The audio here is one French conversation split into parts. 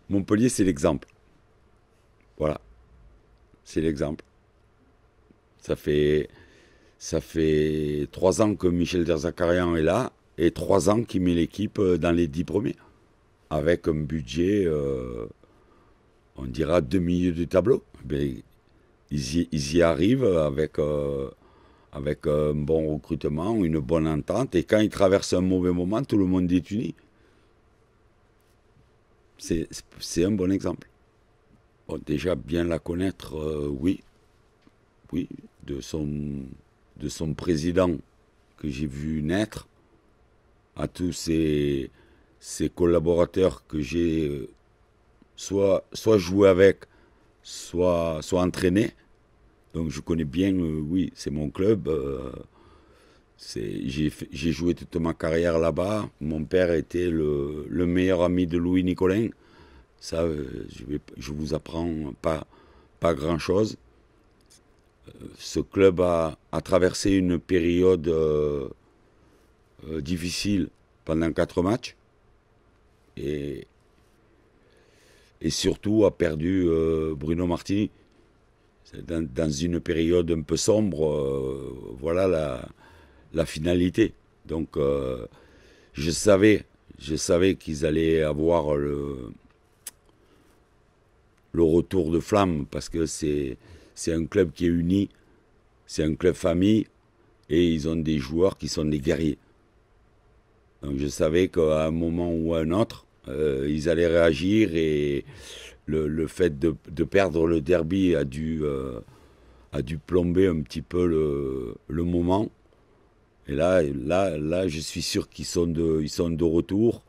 Montpellier, c'est l'exemple. Voilà, c'est l'exemple. Ça fait, ça fait 3 ans que Michel Derzakarian est là et 3 ans qu'il met l'équipe dans les 10 premiers. Avec un budget, on dira, demi-milieu du tableau. Mais ils y arrivent avec un bon recrutement, une bonne entente. Et quand ils traversent un mauvais moment, tout le monde est uni. C'est un bon exemple. Bon, déjà, bien la connaître, oui, oui, de son président que j'ai vu naître, à tous ses collaborateurs que j'ai soit joué avec, soit entraîné. Donc je connais bien, oui, c'est mon club. J'ai joué toute ma carrière là-bas. Mon père était le meilleur ami de Louis Nicolin. Ça, je vous apprends pas grand-chose. Ce club a traversé une période difficile pendant 4 matchs et, et surtout a perdu Bruno Martini. Dans une période un peu sombre, voilà la finalité. Donc je savais qu'ils allaient avoir le retour de flamme parce que c'est un club qui est uni, c'est un club famille et ils ont des joueurs qui sont des guerriers. Donc je savais qu'à un moment ou à un autre, ils allaient réagir et le fait de perdre le derby a dû plomber un petit peu le moment. Et là, je suis sûr ils sont de retour.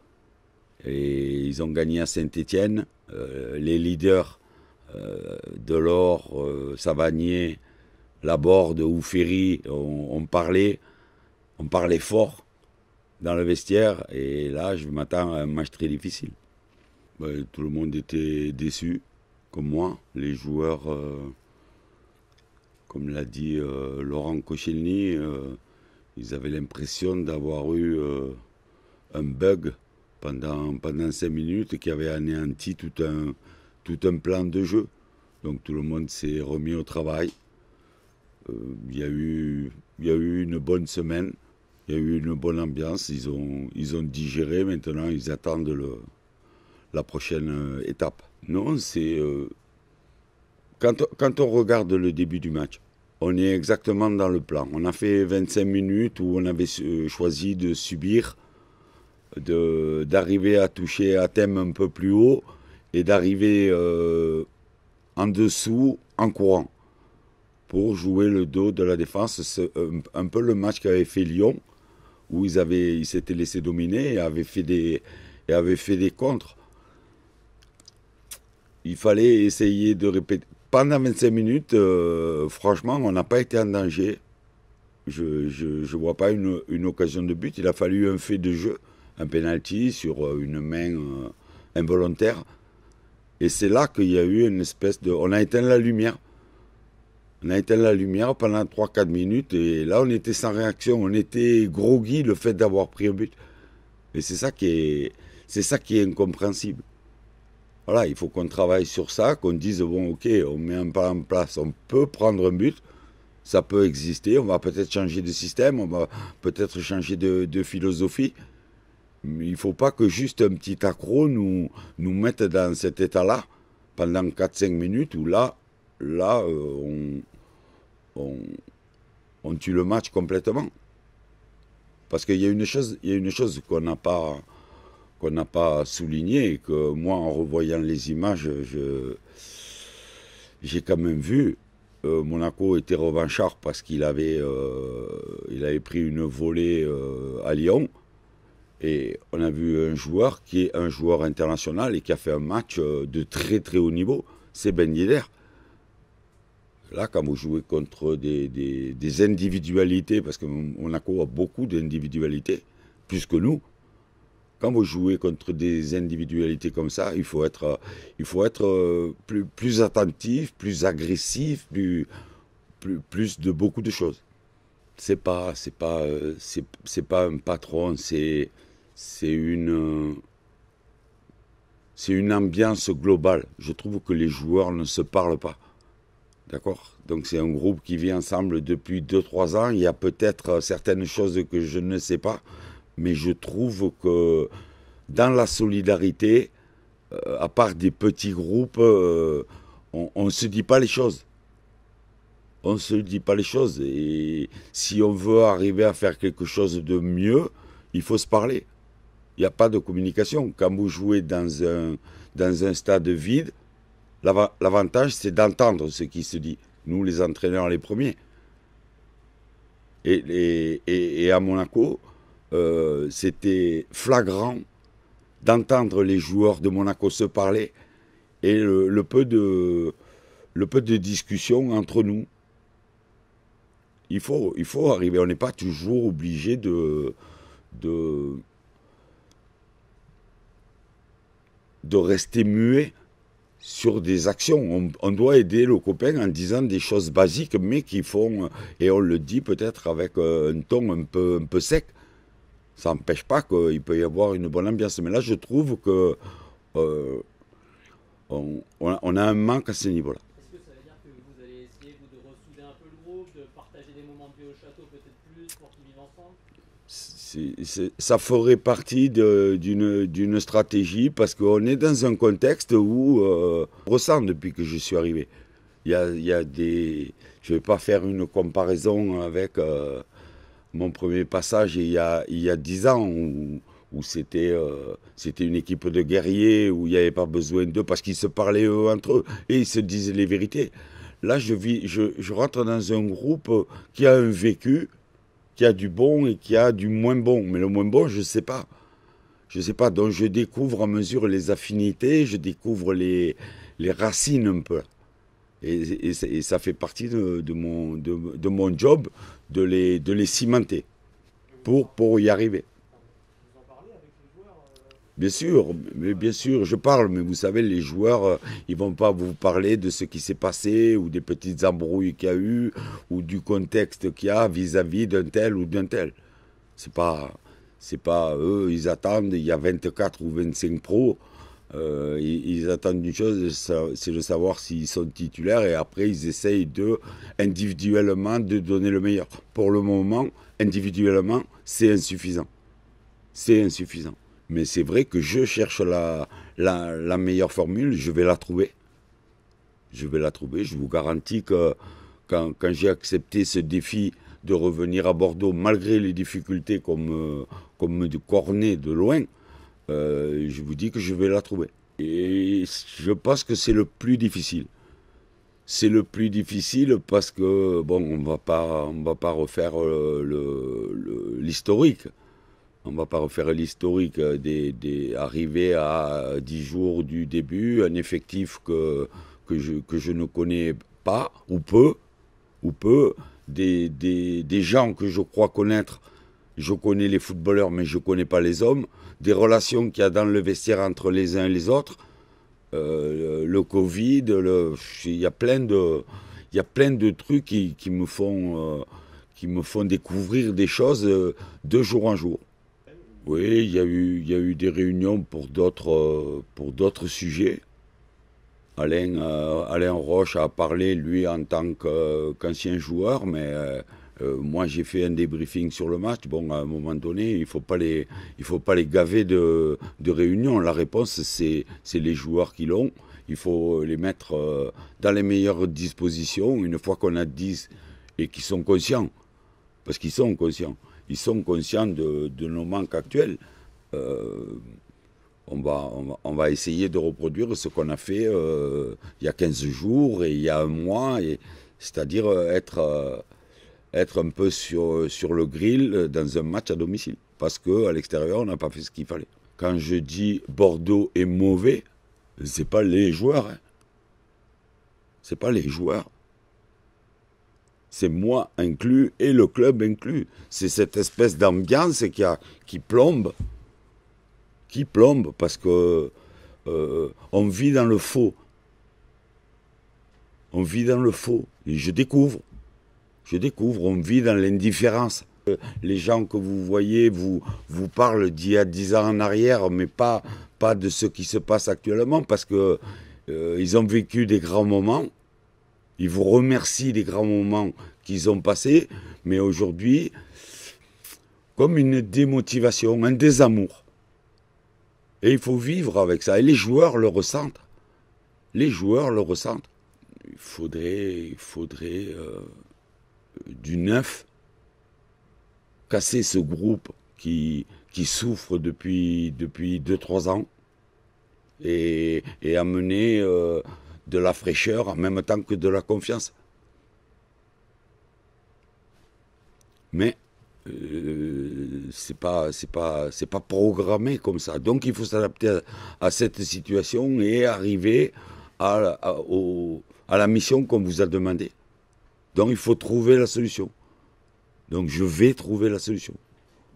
Et ils ont gagné à Saint-Étienne. Les leaders, Delors, Savanier, Laborde ou Ferry, on parlait fort dans le vestiaire. Et là, je m'attends à un match très difficile. Ben, tout le monde était déçu, comme moi. Les joueurs, comme l'a dit Laurent Koscielny, ils avaient l'impression d'avoir eu un bug pendant 5 minutes qui avait anéanti tout un plan de jeu. Donc tout le monde s'est remis au travail. Il y a eu une bonne semaine, il y a eu une bonne ambiance. Ils ont digéré, maintenant ils attendent la prochaine étape. Non, c'est quand on regarde le début du match, on est exactement dans le plan. On a fait 25 minutes où on avait choisi de subir, d'arriver à toucher à thème un peu plus haut et d'arriver en dessous en courant pour jouer le dos de la défense. C'est un peu le match qu'avait fait Lyon où ils s'étaient laissés dominer et avaient fait des contres. Il fallait essayer de répéter. Pendant 25 minutes, franchement, on n'a pas été en danger. Je ne vois pas une occasion de but. Il a fallu un fait de jeu, un penalty sur une main involontaire. Et c'est là qu'il y a eu une espèce de... On a éteint la lumière. On a éteint la lumière pendant 3-4 minutes. Et là, on était sans réaction. On était groggy le fait d'avoir pris un but. Et c'est ça qui est incompréhensible. Voilà, il faut qu'on travaille sur ça, qu'on dise, bon, ok, on met un pas en place, on peut prendre un but, ça peut exister, on va peut-être changer de système, on va peut-être changer de philosophie, mais il ne faut pas que juste un petit accro nous mette dans cet état-là pendant 4-5 minutes où là on, on tue le match complètement. Parce qu'il y a une chose qu'on n'a pas souligné et que moi, en revoyant les images, j'ai quand même vu. Monaco était revanchard parce il avait pris une volée à Lyon. Et on a vu un joueur qui est un joueur international et qui a fait un match de très très haut niveau. C'est Ben Yedder. Là, quand vous jouez contre des individualités, parce que Monaco a beaucoup d'individualités, plus que nous, quand vous jouez contre des individualités comme ça, il faut être plus attentif, plus agressif, plus de beaucoup de choses. C'est pas un patron, c'est une c'est une ambiance globale. Je trouve que les joueurs ne se parlent pas. D'accord? Donc c'est un groupe qui vit ensemble depuis 2-3 ans. Il y a peut-être certaines choses que je ne sais pas, mais je trouve que dans la solidarité, à part des petits groupes, on ne se dit pas les choses. On ne se dit pas les choses. Et si on veut arriver à faire quelque chose de mieux, il faut se parler. Il n'y a pas de communication. Quand vous jouez dans un stade vide, l'avantage, c'est d'entendre ce qui se dit. Nous, les entraîneurs, les premiers. Et à Monaco, c'était flagrant d'entendre les joueurs de Monaco se parler et le peu de discussion entre nous. Il faut arriver. On n'est pas toujours obligé de rester muet sur des actions. On doit aider le copain en disant des choses basiques, mais qui font, et on le dit peut-être avec un ton un peu sec. Ça n'empêche pas qu'il peut y avoir une bonne ambiance. Mais là, je trouve que on a un manque à ce niveau-là. Est-ce que ça veut dire que vous allez essayer de ressouder un peu le groupe, de partager des moments de vie au château peut-être plus pour qu'ils vivent ensemble? Ça ferait partie d'une stratégie parce qu'on est dans un contexte où on ressent depuis que je suis arrivé. Il y a des... Je ne vais pas faire une comparaison avec mon premier passage il y a 10 ans où c'était une équipe de guerriers, où il n'y avait pas besoin d'eux parce qu'ils se parlaient eux entre eux et ils se disaient les vérités. Là, je rentre dans un groupe qui a un vécu, qui a du bon et qui a du moins bon. Mais le moins bon, je ne sais pas. Je ne sais pas. Donc je découvre à mesure les affinités, je découvre les racines un peu. Et ça fait partie de mon job de les cimenter pour y arriver. Vous en parlez avec les joueurs Bien sûr, mais bien sûr, je parle, mais vous savez, les joueurs, ils vont pas vous parler de ce qui s'est passé, ou des petites embrouilles qu'il y a eu, ou du contexte qu'il y a vis-à-vis d'un tel ou d'un tel. C'est pas eux, ils attendent, il y a 24 ou 25 pros, ils attendent une chose, c'est de savoir s'ils sont titulaires, et après ils essayent individuellement, de donner le meilleur. Pour le moment, individuellement, c'est insuffisant. C'est insuffisant. Mais c'est vrai que je cherche la meilleure formule, je vais la trouver. Je vais la trouver. Je vous garantis que quand j'ai accepté ce défi de revenir à Bordeaux, malgré les difficultés qu'on me cornait de loin, je vous dis que je vais la trouver. Et je pense que c'est le plus difficile. C'est le plus difficile parce que, bon, on va pas refaire l'historique. On ne va pas refaire l'historique arriver à 10 jours du début, un effectif que je ne connais pas, ou peu, des gens que je crois connaître. Je connais les footballeurs, mais je ne connais pas les hommes. Des relations qu'il y a dans le vestiaire entre les uns et les autres. Le Covid, il y a plein de trucs qui me font découvrir des choses de jour en jour. Oui, il y a eu des réunions pour d'autres sujets. Alain Roche a parlé, lui, en tant qu'ancien joueur, mais moi, j'ai fait un débriefing sur le match. Bon, à un moment donné, il faut pas les gaver de réunions. La réponse, c'est les joueurs qui l'ont. Il faut les mettre dans les meilleures dispositions, une fois qu'on a dit, et qu'ils sont conscients. Parce qu'ils sont conscients. Ils sont conscients de nos manques actuels. On va essayer de reproduire ce qu'on a fait il y a 15 jours et il y a un mois, c'est-à-dire être un peu sur le grill dans un match à domicile. Parce qu'à l'extérieur, on n'a pas fait ce qu'il fallait. Quand je dis Bordeaux est mauvais, c'est pas les joueurs. Hein. C'est pas les joueurs. C'est moi inclus et le club inclus. C'est cette espèce d'ambiance qui plombe. Qui plombe parce que on vit dans le faux. On vit dans le faux. Et je découvre, on vit dans l'indifférence. Les gens que vous voyez vous parlent d'il y a 10 ans en arrière, mais pas pas de ce qui se passe actuellement, parce que ils ont vécu des grands moments. Ils vous remercient des grands moments qu'ils ont passés, mais aujourd'hui, comme une démotivation, un désamour. Et il faut vivre avec ça. Et les joueurs le ressentent. Les joueurs le ressentent. Il faudrait du neuf, casser ce groupe qui souffre depuis 2-3 ans et amener de la fraîcheur en même temps que de la confiance. Mais c'est pas programmé comme ça. Donc il faut s'adapter à cette situation et arriver à la mission qu'on vous a demandé. Donc il faut trouver la solution. Donc je vais trouver la solution.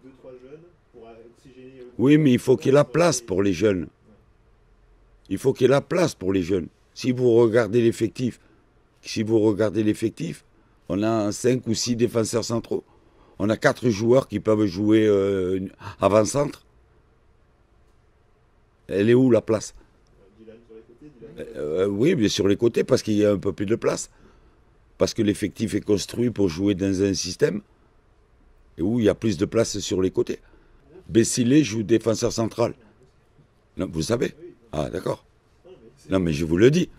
2-3 jeunes pour oxygéner. Oui, mais il faut qu'il y ait la place pour les jeunes. Il faut qu'il y ait la place pour les jeunes. Si vous regardez l'effectif, on a 5 ou 6 défenseurs centraux. On a 4 joueurs qui peuvent jouer avant-centre. Elle est où la place? Dylan sur les côtés, oui, mais sur les côtés, parce qu'il y a un peu plus de place. Parce que l'effectif est construit pour jouer dans un système et où il y a plus de place sur les côtés. Bessilé joue défenseur central. Non, vous savez? Ah, d'accord. Non, mais je vous le dis.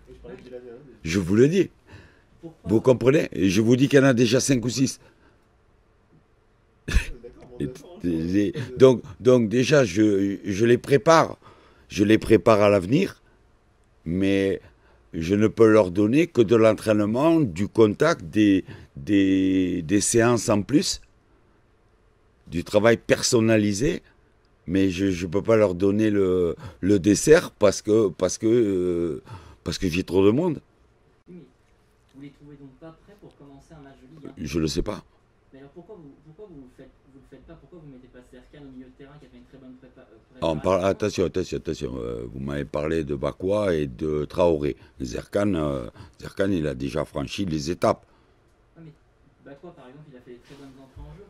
Je vous le dis. Vous comprenez? Et je vous dis qu'il y en a déjà 5 ou 6. Donc déjà, je les prépare. Je les prépare à l'avenir, mais je ne peux leur donner que de l'entraînement, du contact, des séances en plus, du travail personnalisé, mais je ne peux pas leur donner le dessert parce que j'ai trop de monde. Oui, mais vous les trouvez donc pas prêts pour commencer un match de Ligue 1? Je ne le sais pas. Mais alors pourquoi vous le faites pas? Pourquoi vous mettez pas Zerkan au milieu de terrain qui a fait une très bonne Attention, vous m'avez parlé de Bakwa et de Traoré. Zerkan, il a déjà franchi les étapes. Ah, mais Bakwa par exemple, il a fait des très bonnes entrées en jeu.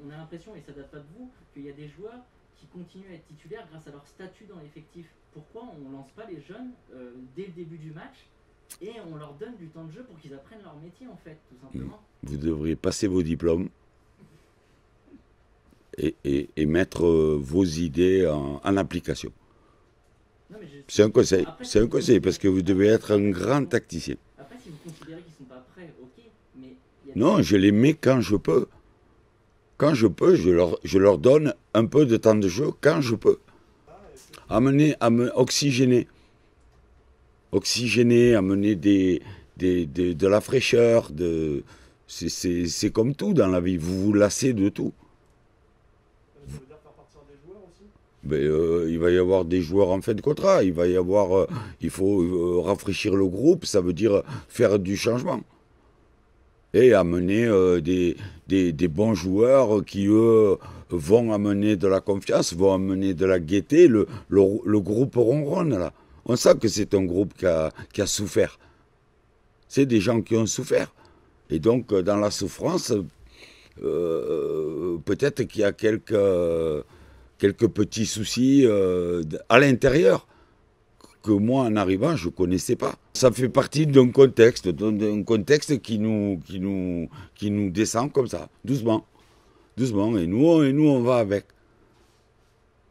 On a l'impression, et ça date pas de vous, qu'il y a des joueurs qui continuent à être titulaires grâce à leur statut dans l'effectif. Pourquoi on ne lance pas les jeunes dès le début du match et on leur donne du temps de jeu pour qu'ils apprennent leur métier en fait, tout simplement? Vous devriez passer vos diplômes et mettre vos idées en application. C'est un conseil, parce que vous devez être un grand tacticien. Après, si vous considérez qu'ils ne sont pas prêts, ok, mais... Non, je les mets quand je peux. Quand je peux, je leur donne un peu de temps de jeu quand je peux. Oxygéner, amener de la fraîcheur. C'est comme tout dans la vie, vous vous lassez de tout. Ça veut dire faire partir des joueurs aussi? Il va y avoir des joueurs en fin de contrat, il faut rafraîchir le groupe, ça veut dire faire du changement. Et amener des bons joueurs qui, eux, vont amener de la confiance, vont amener de la gaieté. Le groupe ronronne, là. On sent que c'est un groupe qui a souffert. C'est des gens qui ont souffert. Et donc, dans la souffrance, peut-être qu'il y a quelques petits soucis à l'intérieur que moi, en arrivant, je ne connaissais pas. Ça fait partie d'un contexte qui nous descend comme ça, doucement. Et nous, on va avec.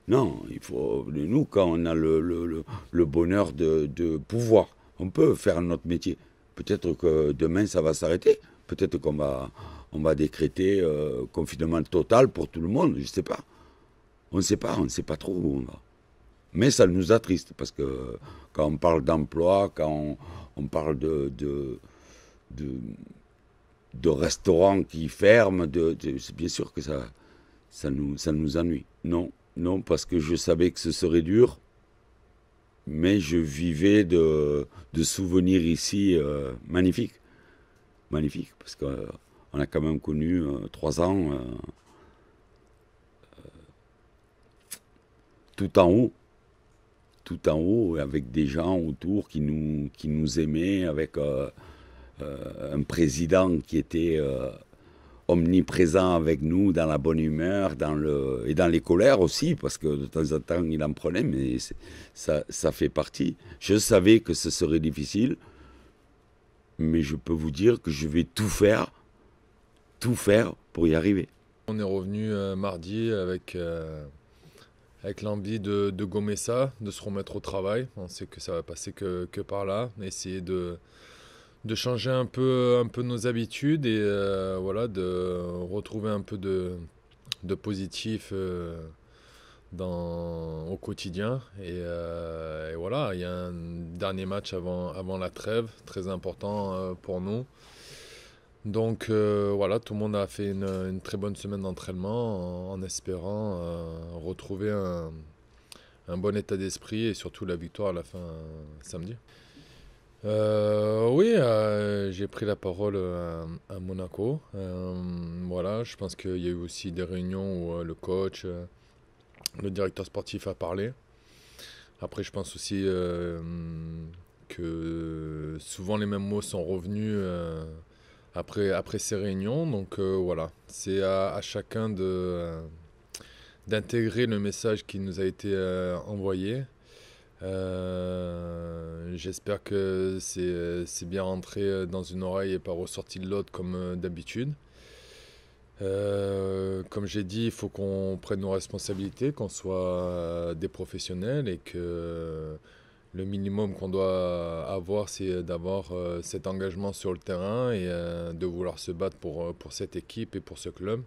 Non, nous, quand on a le bonheur de pouvoir, on peut faire notre métier. Peut-être que demain, ça va s'arrêter. Peut-être qu'on va décréter confinement total pour tout le monde, je ne sais pas. On ne sait pas trop où on va. Mais ça nous attriste, parce que quand on parle d'emploi, quand on parle de restaurants qui ferment, c'est bien sûr que ça nous ennuie. Non, parce que je savais que ce serait dur, mais je vivais de souvenirs ici magnifiques. Magnifiques, parce qu'on a quand même connu 3 ans tout en haut, avec des gens autour qui nous aimaient, avec un président qui était omniprésent avec nous dans la bonne humeur et dans les colères aussi, parce que de temps en temps il en prenait, mais ça fait partie. Je savais que ce serait difficile, mais je peux vous dire que je vais tout faire pour y arriver. On est revenu mardi avec l'envie de gommer ça, de se remettre au travail. On sait que ça va passer que par là, essayer de changer un peu nos habitudes et voilà, de retrouver un peu de positif au quotidien. Et voilà, il y a un dernier match avant la trêve, très important pour nous. Donc voilà, tout le monde a fait une très bonne semaine d'entraînement en espérant retrouver un bon état d'esprit et surtout la victoire à la fin samedi. Oui, j'ai pris la parole à Monaco. Voilà, je pense qu'il y a eu aussi des réunions où le coach, le directeur sportif a parlé. Après, je pense aussi que souvent les mêmes mots sont revenus après ces réunions. Donc voilà, c'est à chacun d'intégrer le message qui nous a été envoyé. J'espère que c'est bien rentré dans une oreille et pas ressorti de l'autre comme d'habitude. Comme j'ai dit, il faut qu'on prenne nos responsabilités, qu'on soit des professionnels et que le minimum qu'on doit avoir, c'est d'avoir cet engagement sur le terrain et de vouloir se battre pour cette équipe et pour ce club,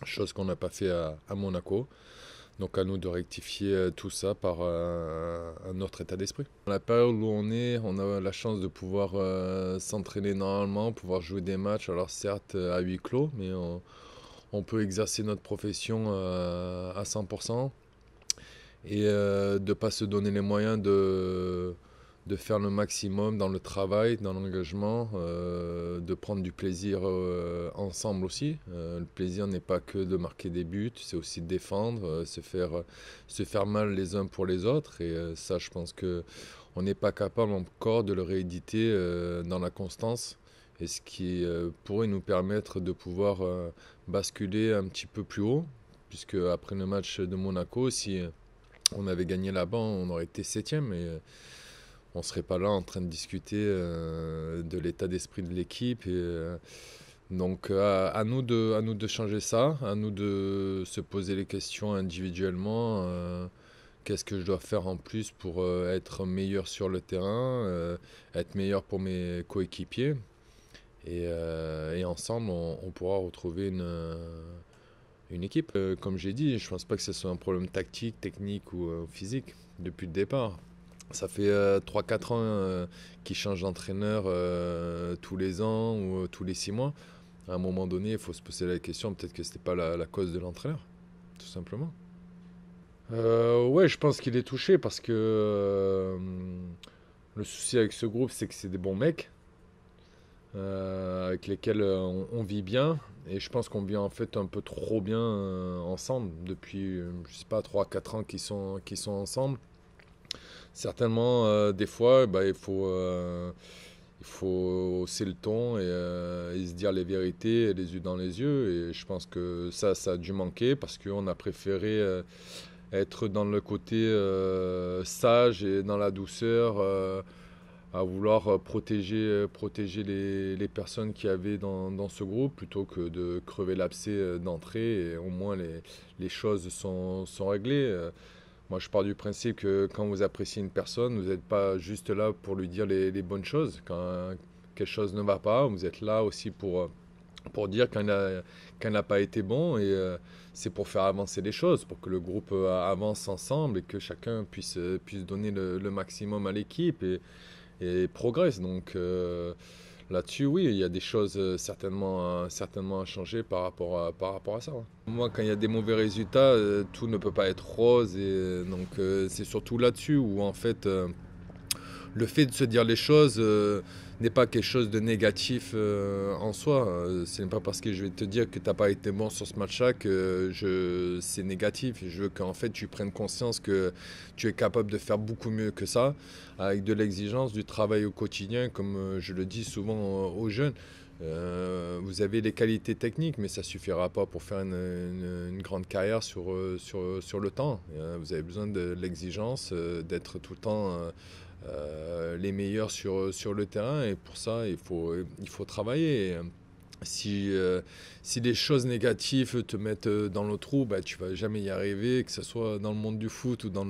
chose qu'on n'a pas fait à Monaco. Donc à nous de rectifier tout ça par un autre état d'esprit. Dans la période où on a la chance de pouvoir s'entraîner normalement, pouvoir jouer des matchs, alors certes à huis clos, mais on peut exercer notre profession à 100% et de ne pas se donner les moyens de faire le maximum dans le travail, dans l'engagement, de prendre du plaisir ensemble aussi. Le plaisir n'est pas que de marquer des buts, c'est aussi de défendre, se faire mal les uns pour les autres. Et ça, je pense qu'on n'est pas capable encore de le rééditer dans la constance. Et ce qui pourrait nous permettre de pouvoir basculer un petit peu plus haut, puisque après le match de Monaco, si on avait gagné là-bas, on aurait été 7e. Et on ne serait pas là en train de discuter de l'état d'esprit de l'équipe. Donc à nous de changer ça, à nous de se poser les questions individuellement. Qu'est-ce que je dois faire en plus pour être meilleur sur le terrain, être meilleur pour mes coéquipiers. Et ensemble, on pourra retrouver une équipe. Comme j'ai dit, je ne pense pas que ce soit un problème tactique, technique ou physique depuis le départ. Ça fait 3-4 ans qu'ils changent d'entraîneur tous les ans ou tous les 6 mois. À un moment donné, il faut se poser la question, peut-être que ce n'était pas la cause de l'entraîneur, tout simplement. Ouais, je pense qu'il est touché parce que le souci avec ce groupe, c'est que c'est des bons mecs avec lesquels on vit bien. Et je pense qu'on vit en fait un peu trop bien ensemble depuis, je sais pas, 3-4 ans qu'ils sont ensemble. Certainement, des fois, il faut hausser le ton et se dire les vérités les yeux dans les yeux. Et je pense que ça a dû manquer parce qu'on a préféré être dans le côté sage et dans la douceur, à vouloir protéger les personnes qui avaient dans ce groupe plutôt que de crever l'abcès d'entrée. Et au moins, les choses sont réglées. Moi, je pars du principe que quand vous appréciez une personne, vous n'êtes pas juste là pour lui dire les bonnes choses. Quand quelque chose ne va pas, vous êtes là aussi pour dire qu'elle n'a pas été bon. Et c'est pour faire avancer les choses, pour que le groupe avance ensemble et que chacun puisse donner le maximum à l'équipe et progresse. Donc là-dessus, oui, il y a des choses certainement à changer par rapport à ça. Moi, quand il y a des mauvais résultats, tout ne peut pas être rose. Et donc, c'est surtout là-dessus où, en fait, le fait de se dire les choses n'est pas quelque chose de négatif en soi. Ce n'est pas parce que je vais te dire que tu n'as pas été bon sur ce match-là que c'est négatif. Je veux qu'en fait, tu prennes conscience que tu es capable de faire beaucoup mieux que ça, avec de l'exigence, du travail au quotidien, comme je le dis souvent aux jeunes. Vous avez les qualités techniques, mais ça ne suffira pas pour faire une grande carrière sur le temps. Vous avez besoin de l'exigence, d'être tout le temps les meilleurs sur le terrain. Et pour ça, il faut travailler. Si les choses négatives te mettent dans le trou, bah, tu ne vas jamais y arriver, que ce soit dans le monde du foot ou dans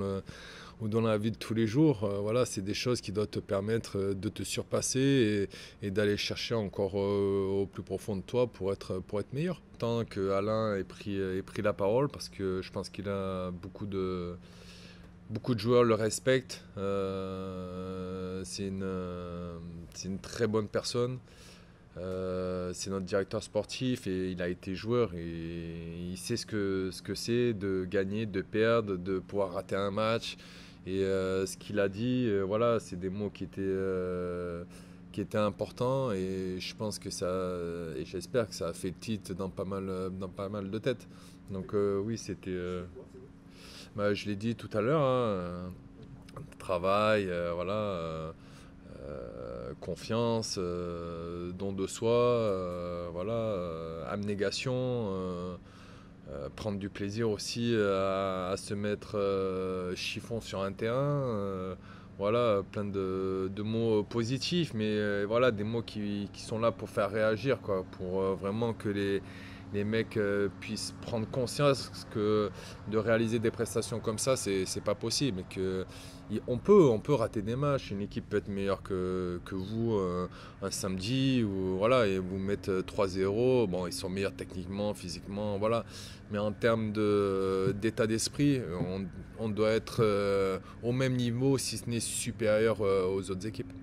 la vie de tous les jours. Voilà, c'est des choses qui doivent te permettre de te surpasser et d'aller chercher encore au plus profond de toi pour être meilleur. Tant que Alain ait pris la parole, parce que je pense qu'il a beaucoup de joueurs le respectent. C'est une très bonne personne. C'est notre directeur sportif et il a été joueur et il sait ce que c'est de gagner, de perdre, de pouvoir rater un match. Et ce qu'il a dit, voilà, c'est des mots qui étaient importants et je pense que et j'espère que ça a fait tilt dans pas mal de têtes. Donc oui, c'était, bah, je l'ai dit tout à l'heure, hein, travail, voilà. Confiance, don de soi, voilà, abnégation, prendre du plaisir aussi à se mettre chiffon sur un terrain. Voilà, plein de mots positifs, mais voilà, des mots qui sont là pour faire réagir, quoi, pour vraiment que les mecs puissent prendre conscience que de réaliser des prestations comme ça, c'est pas possible. Et que on peut rater des matchs. Une équipe peut être meilleure que vous un samedi voilà, et vous mettre 3-0. Bon, ils sont meilleurs techniquement, physiquement, voilà. Mais en termes d'état d'esprit, on doit être au même niveau, si ce n'est supérieur aux autres équipes.